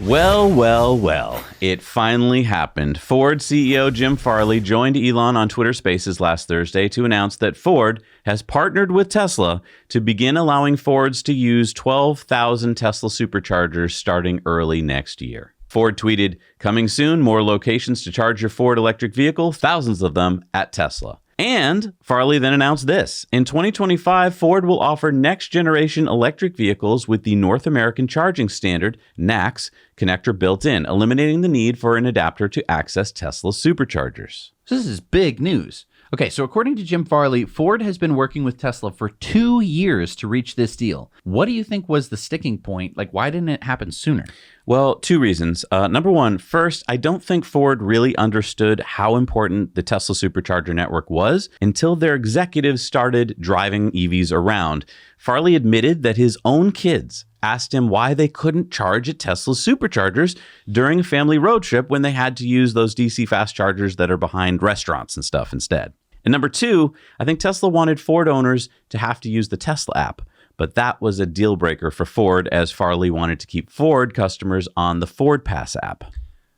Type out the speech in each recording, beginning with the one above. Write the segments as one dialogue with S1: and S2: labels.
S1: Well, well, well, it finally happened. Ford CEO Jim Farley joined Elon on Twitter Spaces last Thursday to announce that Ford has partnered with Tesla to begin allowing Fords to use 12,000 Tesla superchargers starting early next year. Ford tweeted, "Coming soon, more locations to charge your Ford electric vehicle, thousands of them at Tesla." And Farley then announced this. In 2025, Ford will offer next-generation electric vehicles with the North American Charging Standard, NACS, connector built in, eliminating the need for an adapter to access Tesla superchargers.
S2: So this is big news. Okay, so according to Jim Farley, Ford has been working with Tesla for 2 years to reach this deal. What do you think was the sticking point? Like, why didn't it happen sooner?
S1: Well, two reasons. Number one, first, I don't think Ford really understood how important the Tesla supercharger network was until their executives started driving EVs around. Farley admitted that his own kids asked him why they couldn't charge at Tesla's superchargers during a family road trip when they had to use those DC fast chargers that are behind restaurants and stuff instead. And number two, I think Tesla wanted Ford owners to have to use the Tesla app. But that was a deal breaker for Ford, as Farley wanted to keep Ford customers on the Ford Pass app.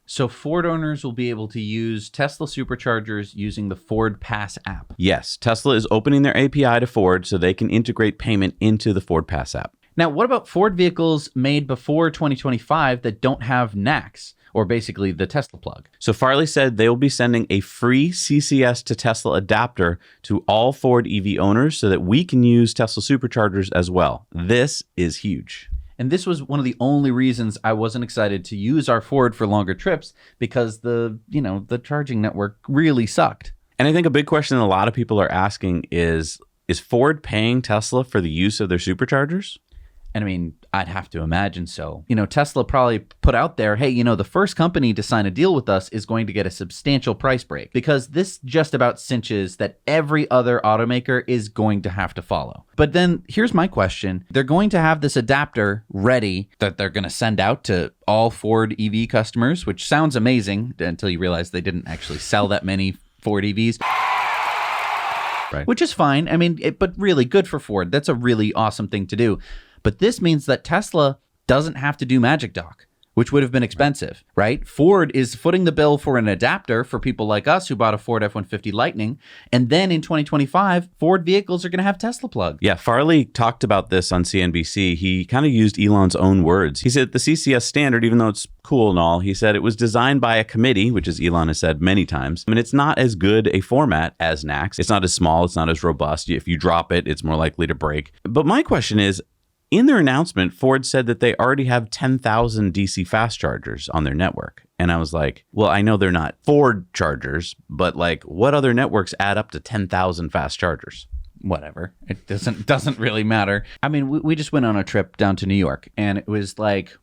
S2: So Ford owners will be able to use Tesla superchargers using the Ford Pass app.
S1: Yes, Tesla is opening their API to Ford so they can integrate payment into the Ford Pass app.
S2: Now, what about Ford vehicles made before 2025 that don't have NACS, or basically the Tesla plug?
S1: So Farley said they will be sending a free CCS to Tesla adapter to all Ford EV owners so that we can use Tesla superchargers as well. This is huge.
S2: And this was one of the only reasons I wasn't excited to use our Ford for longer trips, because the charging network really sucked.
S1: And I think a big question a lot of people are asking is Ford paying Tesla for the use of their superchargers?
S2: And I mean, I'd have to imagine so. Tesla probably put out there, hey, the first company to sign a deal with us is going to get a substantial price break, because this just about cinches that every other automaker is going to have to follow. But then here's my question. They're going to have this adapter ready that they're going to send out to all Ford EV customers, which sounds amazing until you realize they didn't actually sell that many Ford EVs.
S1: Right.
S2: Which is fine. I mean, but really good for Ford. That's a really awesome thing to do. But this means that Tesla doesn't have to do Magic Dock, which would have been expensive, right? Ford is footing the bill for an adapter for people like us who bought a Ford F-150 Lightning. And then in 2025, Ford vehicles are going to have Tesla plug.
S1: Yeah, Farley talked about this on CNBC. He kind of used Elon's own words. He said the CCS standard, even though it's cool and all, he said it was designed by a committee, which is Elon has said many times. I mean, it's not as good a format as NACS. It's not as small. It's not as robust. If you drop it, it's more likely to break. But my question is, in their announcement, Ford said that they already have 10,000 DC fast chargers on their network. And I was like, well, I know they're not Ford chargers, but like, what other networks add up to 10,000 fast chargers?
S2: Whatever. It doesn't really matter. I mean, we just went on a trip down to New York, and it was like,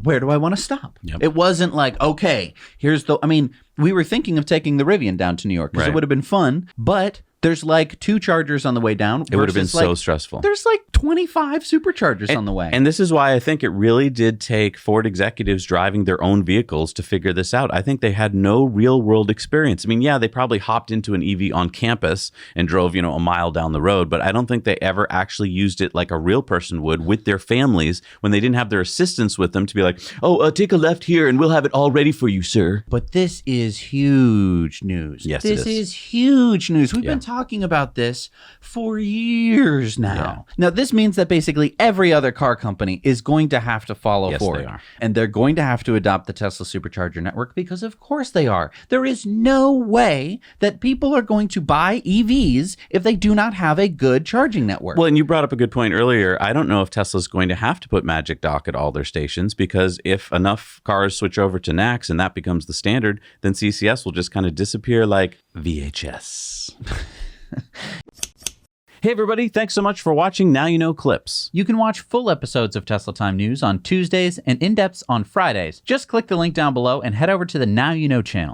S2: where do I want to stop?
S1: Yep.
S2: It wasn't like, okay, we were thinking of taking the Rivian down to New York because it would have been fun, but there's like 2 chargers on the way down.
S1: It would have been so stressful.
S2: There's like 25 superchargers on the way.
S1: And this is why I think it really did take Ford executives driving their own vehicles to figure this out. I think they had no real world experience. I mean, yeah, they probably hopped into an EV on campus and drove, a mile down the road, but I don't think they ever actually used it like a real person would with their families when they didn't have their assistants with them to be like, take a left here and we'll have it all ready for you, sir.
S2: But this is huge news.
S1: Yes,
S2: this is huge news. We've been talking about this for years now. Yeah. Now, this means that basically every other car company is going to have to follow Ford.
S1: They are.
S2: And they're going to have to adopt the Tesla supercharger network, because of course they are. There is no way that people are going to buy EVs if they do not have a good charging network.
S1: Well, and you brought up a good point earlier. I don't know if Tesla's going to have to put Magic Dock at all their stations, because if enough cars switch over to NACS and that becomes the standard, then CCS will just kind of disappear like VHS. Hey everybody, thanks so much for watching Now You Know Clips.
S2: You can watch full episodes of Tesla Time News on Tuesdays and in-depths on Fridays. Just click the link down below and head over to the Now You Know channel.